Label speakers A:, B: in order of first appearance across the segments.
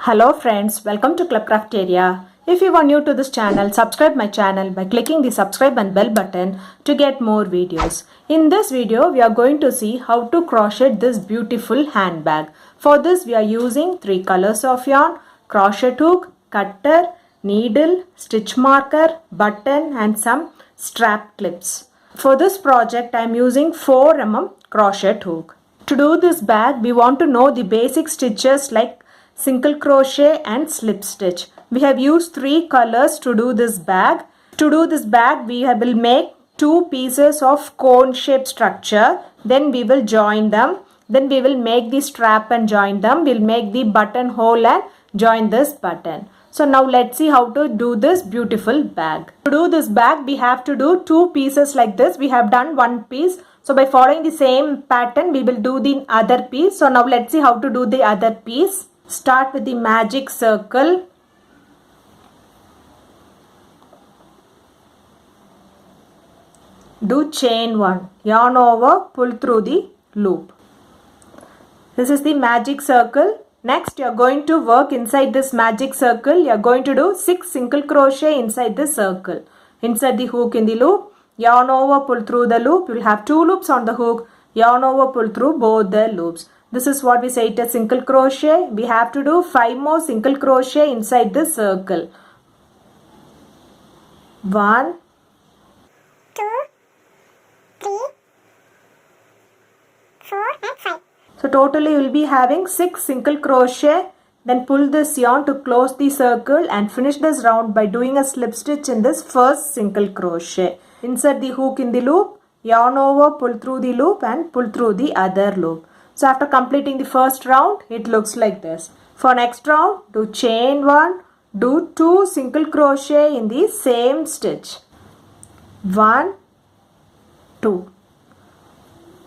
A: Hello friends, welcome to Club Crafteria. If you are new to this channel, subscribe my channel by clicking the subscribe and bell button to get more videos. In this video, we are going to see how to crochet this beautiful handbag. For this, we are using 3 colors of yarn, crochet hook, cutter, needle, stitch marker, button and some strap clips. For this project, I am using 4 mm crochet hook. To do this bag, we want to know the basic stitches like single crochet and slip stitch. We have used 3 colors to do this bag. To do this bag, we will make 2 pieces of cone shape structure. Then we will join them. Then we will make the strap and join them. We'll make the button hole and join this button. So now let's see how to do this beautiful bag. To do this bag, we have to do 2 pieces like this. We have done 1 piece. So by following the same pattern, we will do the other piece. So now let's see how to do the other piece. Start with the magic circle. Do chain 1. Yarn over, pull through the loop. This is the magic circle. Next, you are going to work inside this magic circle. You are going to do 6 single crochet inside the circle. Insert the hook in the loop. Yarn over, pull through the loop. You will have 2 loops on the hook. Yarn over, pull through both the loops. This is what we say it as single crochet. We have to do 5 more single crochet inside this circle. 1,
B: 2, 3, 4 and 5.
A: So totally you will be having 6 single crochet. Then pull this yarn to close the circle and finish this round by doing a slip stitch in this first single crochet. Insert the hook in the loop, yarn over, pull through the loop and pull through the other loop. So after completing the first round, it looks like this. For next round, do chain 1, do 2 single crochet in the same stitch. 1, 2.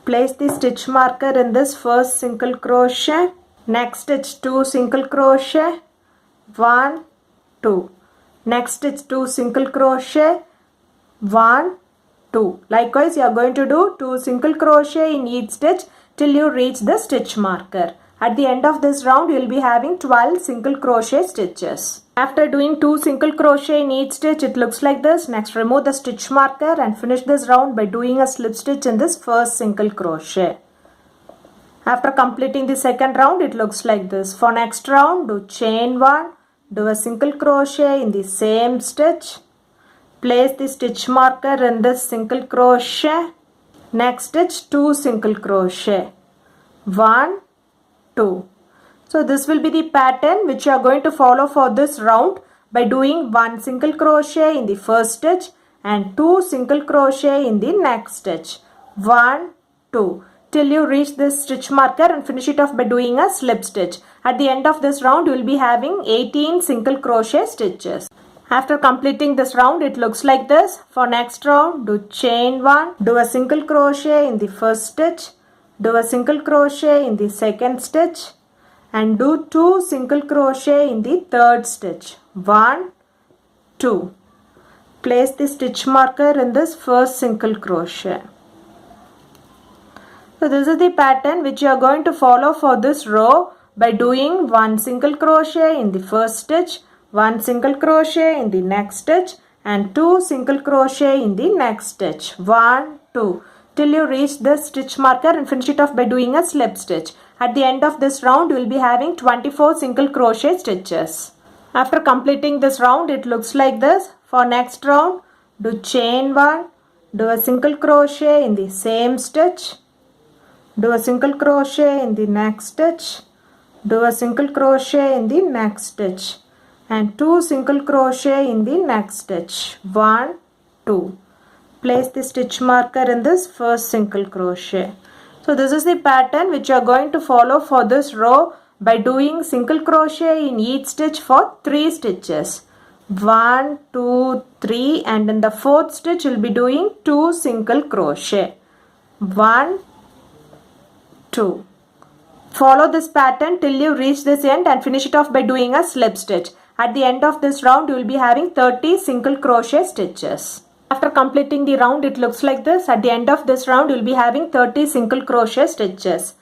A: Place the stitch marker in this first single crochet. Next stitch 2 single crochet. 1, 2. Next stitch 2 single crochet. 1, 2. Likewise, you are going to do 2 single crochet in each stitch till you reach the stitch marker. At the end of this round, you will be having 12 single crochet stitches. After doing 2 single crochet in each stitch, it looks like this. Next, remove the stitch marker and finish this round by doing a slip stitch in this first single crochet. After completing the second round, it looks like this. For next round, do chain 1, do a single crochet in the same stitch. Place the stitch marker in this single crochet. Next stitch 2 single crochet. 1, 2. So this will be the pattern which you are going to follow for this round by doing 1 single crochet in the first stitch and 2 single crochet in the next stitch. 1, 2. Till you reach this stitch marker and finish it off by doing a slip stitch. At the end of this round, you will be having 18 single crochet stitches. After completing this round, it looks like this. For next round, do chain 1, do a single crochet in the first stitch, do a single crochet in the second stitch and do 2 single crochet in the third stitch. 1, 2. Place the stitch marker in this first single crochet. So this is the pattern which you are going to follow for this row by doing 1 single crochet in the first stitch, 1 single crochet in the next stitch and 2 single crochet in the next stitch. 1, 2. Till you reach the stitch marker and finish it off by doing a slip stitch. At the end of this round, you will be having 24 single crochet stitches. After completing this round, it looks like this. For next round, do chain 1, do a single crochet in the same stitch, do a single crochet in the next stitch, do a single crochet in the next stitch and 2 single crochet in the next stitch. 1, 2. Place the stitch marker in this first single crochet. So this is the pattern which you are going to follow for this row by doing single crochet in each stitch for 3 stitches. 1, 2, 3 and in the 4th stitch you will be doing 2 single crochet. 1, 2. Follow this pattern till you reach this end and finish it off by doing a slip stitch. At the end of this round, you will be having 30 single crochet stitches. After completing the round, it looks like this. At the end of this round, you will be having 30 single crochet stitches.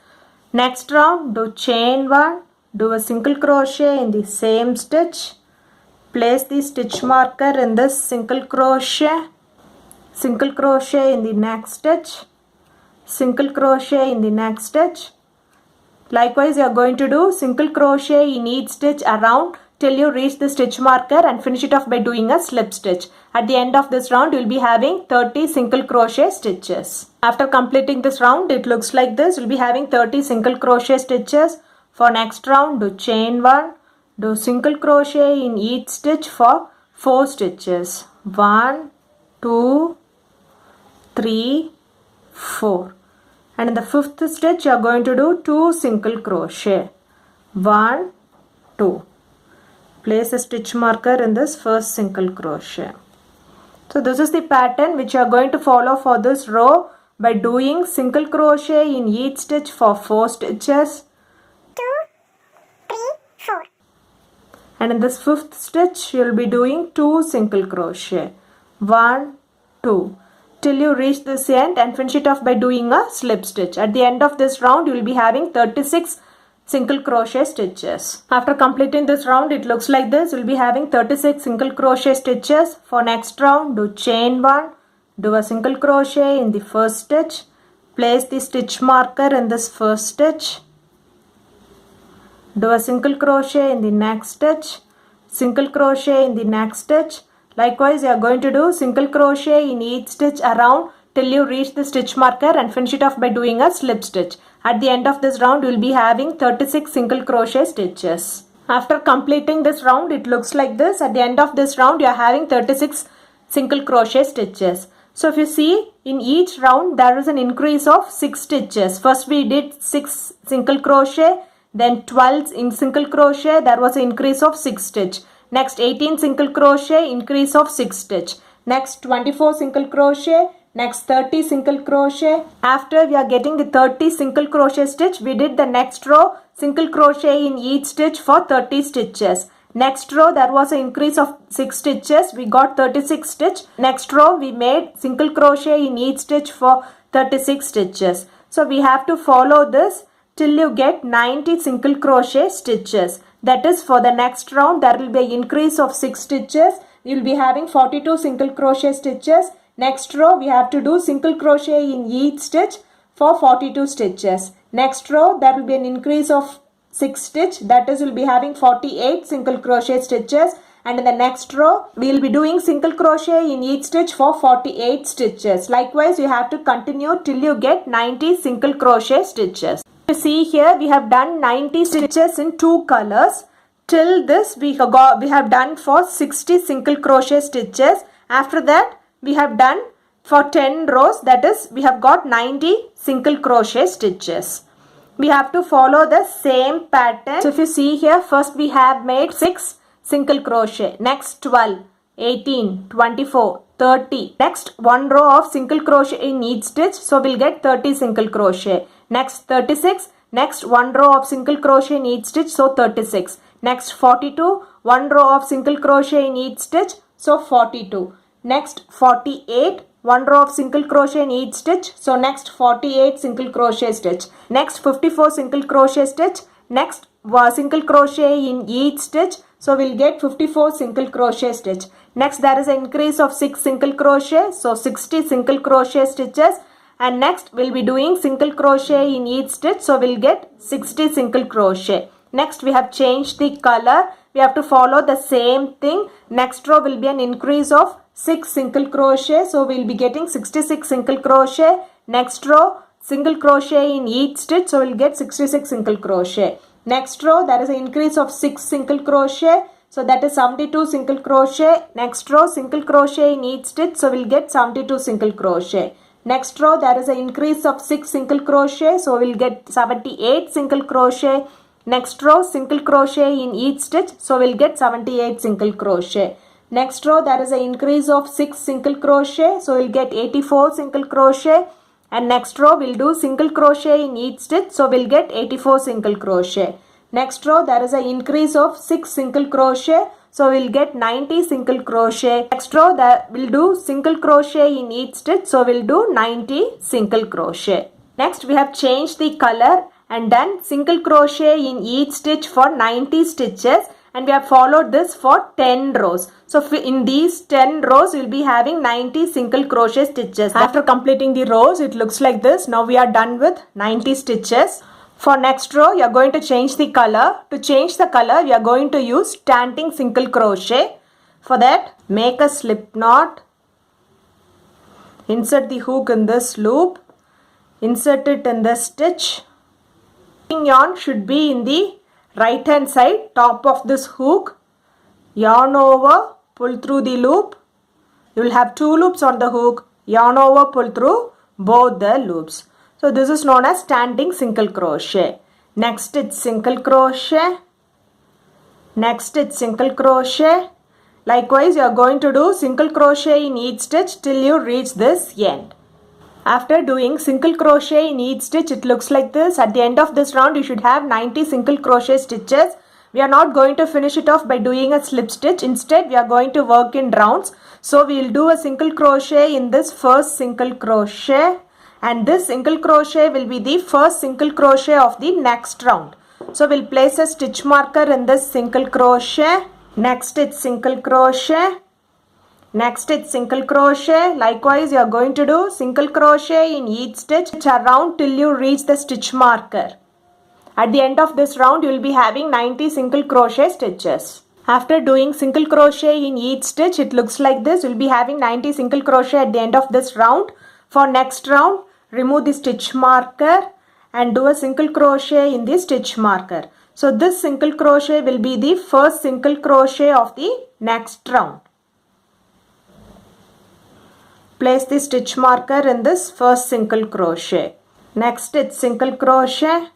A: Next round, do chain 1, do a single crochet in the same stitch, place the stitch marker in this single crochet in the next stitch, single crochet in the next stitch. Likewise, you are going to do single crochet in each stitch around till you reach the stitch marker and finish it off by doing a slip stitch. At the end of this round, you will be having 30 single crochet stitches. After completing this round, it looks like this. You will be having 30 single crochet stitches. For next round, do chain 1, do single crochet in each stitch for 4 stitches. 1, 2, 3, 4. And in the 5th stitch, you are going to do 2 single crochet. 1, 2. Place a stitch marker in this first single crochet. So this is the pattern which you are going to follow for this row by doing single crochet in each stitch for 4 stitches.
B: 2, 3, 4.
A: And in this 5th stitch, you will be doing 2 single crochet. 1, 2. Till you reach this end and finish it off by doing a slip stitch. At the end of this round, you will be having 36 single crochet stitches. After completing this round, it looks like this. You will be having 36 single crochet stitches. For next round, do chain 1, do a single crochet in the first stitch, place the stitch marker in this first stitch, do a single crochet in the next stitch, single crochet in the next stitch. Likewise, you are going to do single crochet in each stitch around till you reach the stitch marker and finish it off by doing a slip stitch. At the end of this round, you will be having 36 single crochet stitches. After completing this round, it looks like this. At the end of this round, you are having 36 single crochet stitches. So if you see, in each round, there is an increase of 6 stitches. First, we did 6 single crochet, then 12 in single crochet, there was an increase of 6 stitch. Next 18 single crochet, increase of 6 stitch. Next 24 single crochet, next 30 single crochet. After we are getting the 30 single crochet stitch, we did the next row single crochet in each stitch for 30 stitches. Next row there was an increase of 6 stitches, we got 36 stitch. Next row we made single crochet in each stitch for 36 stitches. So we have to follow this till you get 90 single crochet stitches. That is, for the next round there will be an increase of 6 stitches. You will be having 42 single crochet stitches. Next row we have to do single crochet in each stitch for 42 stitches. Next row there will be an increase of 6 stitch, that is, we will be having 48 single crochet stitches. And in the next row we will be doing single crochet in each stitch for 48 stitches. Likewise, you have to continue till you get 90 single crochet stitches. You see here we have done 90 stitches in 2 colors. Till this we have done for 60 single crochet stitches. After that we have done for 10 rows, that is, we have got 90 single crochet stitches. We have to follow the same pattern. So if you see here, first we have made 6 single crochet, next 12, 18, 24, 30. Next one row of single crochet in each stitch, so we'll get 30 single crochet. Next 36, next one row of single crochet in each stitch, so 36. Next 42, one row of single crochet in each stitch, so 42. Next 48, one row of single crochet in each stitch, so next 48 single crochet stitch. Next 54 single crochet stitch, next single crochet in each stitch, so we'll get 54 single crochet stitch. Next there is an increase of 6 single crochet, so 60 single crochet stitches. And next we'll be doing single crochet in each stitch, so we'll get 60 single crochet. Next we have changed the color. We have to follow the same thing. Next row will be an increase of 6 single crochet, so we'll be getting 66 single crochet. Next row single crochet in each stitch, so we'll get 66 single crochet. Next row there is an increase of 6 single crochet, so that is 72 single crochet. Next row single crochet in each stitch, so we'll get 72 single crochet. Next row there is an increase of 6 single crochet, so we'll get 78 single crochet. Next row single crochet in each stitch, so we'll get 78 single crochet. Next row there is an increase of 6 single crochet, so we'll get 84 single crochet. And next row we'll do single crochet in each stitch, so we'll get 84 single crochet. Next row there is an increase of 6 single crochet, so we'll get 90 single crochet. Next row that we'll do single crochet in each stitch, so we'll do 90 single crochet. Next we have changed the color. and done single crochet in each stitch for 90 stitches, and we have followed this for 10 rows. So in these 10 rows we will be having 90 single crochet stitches. After completing the rows, it looks like this. Now we are done with 90 stitches. For next row, you are going to change the color. To change the color, we are going to use standing single crochet. For that, make a slip knot. Insert the hook in this loop. Insert it in the stitch. Yarn should be in the right hand side top of this hook. Yarn over, pull through the loop. You will have 2 loops on the hook. Yarn over, pull through both the loops. So this is known as standing single crochet. Next it's single crochet. Next it's single crochet. Likewise, you are going to do single crochet in each stitch till you reach this end. After doing single crochet in each stitch, it looks like this. At the end of this round, you should have 90 single crochet stitches. We are not going to finish it off by doing a slip stitch. Instead, we are going to work in rounds. So we will do a single crochet in this first single crochet, and this single crochet will be the first single crochet of the next round. So we'll place a stitch marker in this single crochet. Next it's single crochet. Next it's single crochet. Likewise, you are going to do single crochet in each stitch around till you reach the stitch marker. At the end of this round, you will be having 90 single crochet stitches. After doing single crochet in each stitch, it looks like this. You will be having 90 single crochet at the end of this round. For next round, remove the stitch marker and do a single crochet in the stitch marker. So this single crochet will be the first single crochet of the next round. Place the stitch marker in this first single crochet. Next it's single crochet.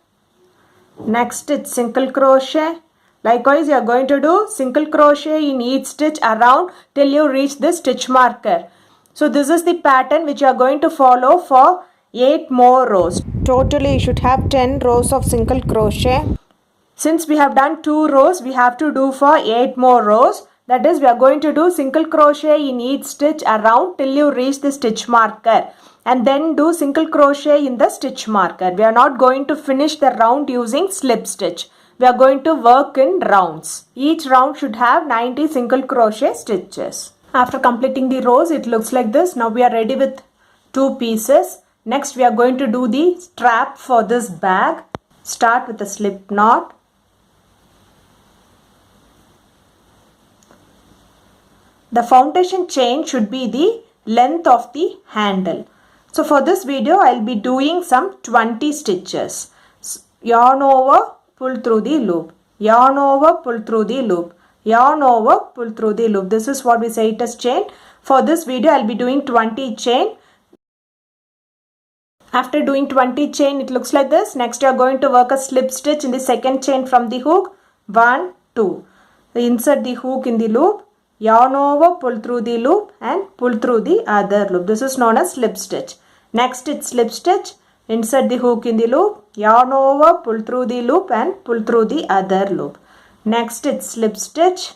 A: Next it's single crochet. Likewise, you are going to do single crochet in each stitch around till you reach the stitch marker. So this is the pattern which you are going to follow for 8 more rows. Totally you should have 10 rows of single crochet. Since we have done 2 rows, we have to do for 8 more rows. That is, we are going to do single crochet in each stitch around till you reach the stitch marker, and then do single crochet in the stitch marker. We are not going to finish the round using slip stitch. We are going to work in rounds. Each round should have 90 single crochet stitches. After completing the rows, it looks like this. Now we are ready with 2 pieces. Next we are going to do the strap for this bag. Start with a slip knot. The foundation chain should be the length of the handle. So for this video, I will be doing some 20 stitches. Yarn over, pull through the loop. Yarn over, pull through the loop. Yarn over, pull through the loop. This is what we say it as chain. For this video, I will be doing 20 chain. After doing 20 chain, it looks like this. Next, you are going to work a slip stitch in the second chain from the hook. 1, 2. Insert the hook in the loop. Yarn over, pull through the loop and pull through the other loop. This is known as slip stitch. Next it's slip stitch. Insert the hook in the loop. Yarn over, pull through the loop and pull through the other loop. Next it's slip stitch.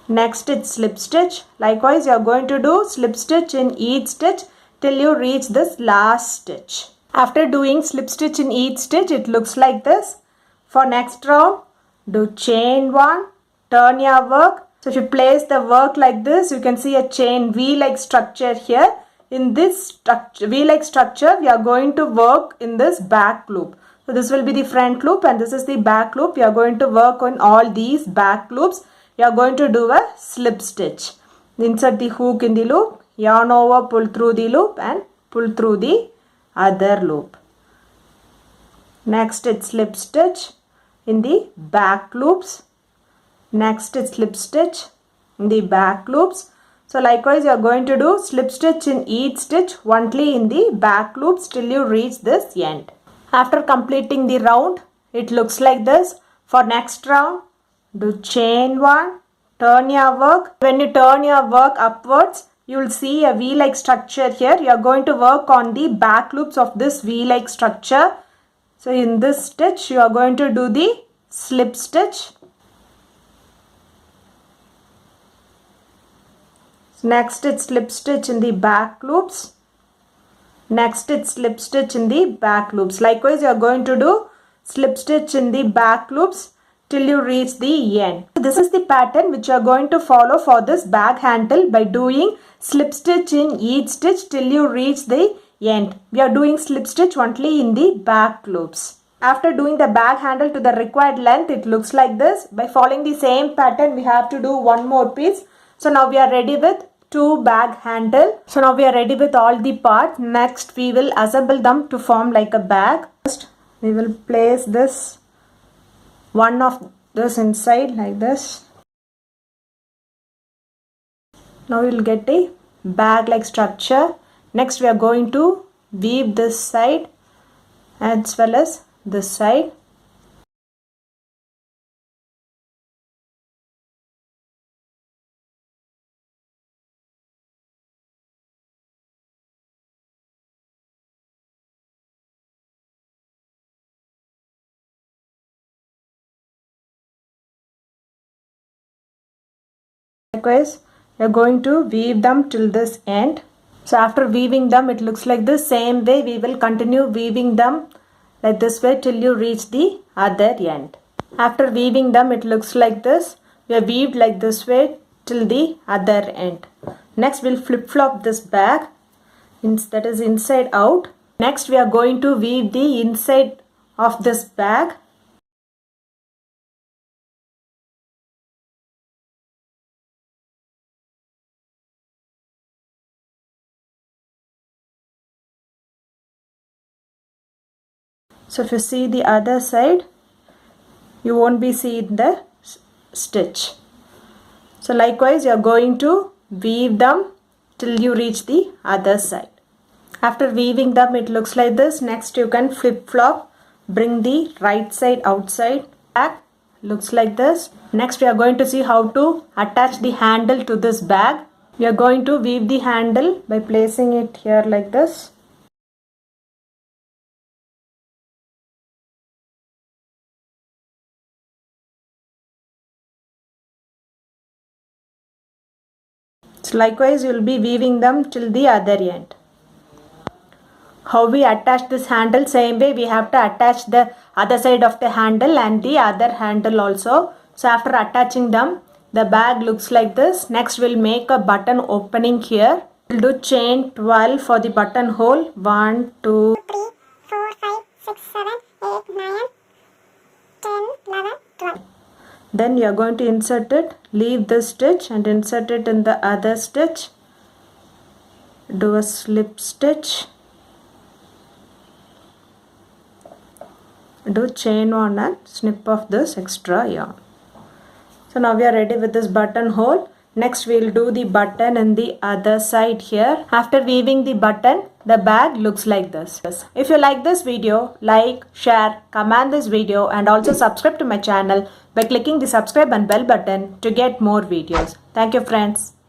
A: Next it's slip stitch. Likewise, you are going to do slip stitch in each stitch till you reach this last stitch. After doing slip stitch in each stitch, it looks like this. For next round, do chain 1, turn your work. So if you place the work like this, you can see a chain V-like structure here. In this V-like structure, we are going to work in this back loop. So this will be the front loop and this is the back loop. We are going to work on all these back loops. You are going to do a slip stitch. Insert the hook in the loop, yarn over, pull through the loop and pull through the other loop. Next it's slip stitch in the back loops. Next is slip stitch in the back loops. So likewise, you are going to do slip stitch in each stitch only in the back loops till you reach this end. After completing the round, it looks like this. For next round, do chain 1, turn your work. When you turn your work upwards, you will see a V-like structure here. You are going to work on the back loops of this V-like structure. So in this stitch, you are going to do the slip stitch. Next it's slip stitch in the back loops. Next it's slip stitch in the back loops. Likewise you are going to do slip stitch in the back loops till you reach the end. This is the pattern which you are going to follow for this bag handle by doing slip stitch in each stitch till you reach the end. We are doing slip stitch only in the back loops. After doing the bag handle to the required length, it looks like this. By following the same pattern, we have to do one more piece. So now we are ready with 2 bag handle. So now we are ready with all the parts. Next we will assemble them to form like a bag. First we will place this one of this inside like this. Now we will get a bag like structure. Next we are going to weave this side as well as this side. Likewise, we are going to weave them till this end. So after weaving them, it looks like this. Same way we will continue weaving them like this way till you reach the other end. After weaving them, it looks like this. We are weaved like this way till the other end. Next we'll flip flop this bag, that is inside out. Next we are going to weave the inside of this bag. So if you see the other side, you won't be seeing the stitch. So likewise you are going to weave them till you reach the other side. After weaving them, it looks like this. Next you can flip flop, bring the right side outside, back, looks like this. Next we are going to see how to attach the handle to this bag. We are going to weave the handle by placing it here like this. So likewise you will be weaving them till the other end. How we attach this handle? Same way we have to attach the other side of the handle and the other handle also. So after attaching them, the bag looks like this. Next we'll make a button opening here. We'll do chain 12 for the buttonhole. 1, 2,
B: 3, 4, 5, 6, 7, 8, 9, 10, 11, 12.
A: Then you are going to insert it, leave this stitch and insert it in the other stitch. Do a slip stitch. Do chain 1 and snip off this extra yarn. So now we are ready with this buttonhole. Next we will do the button in the other side here. After weaving the button, the bag looks like this. If you like this video, like, share, comment this video and also subscribe to my channel by clicking the subscribe and bell button to get more videos. Thank you friends.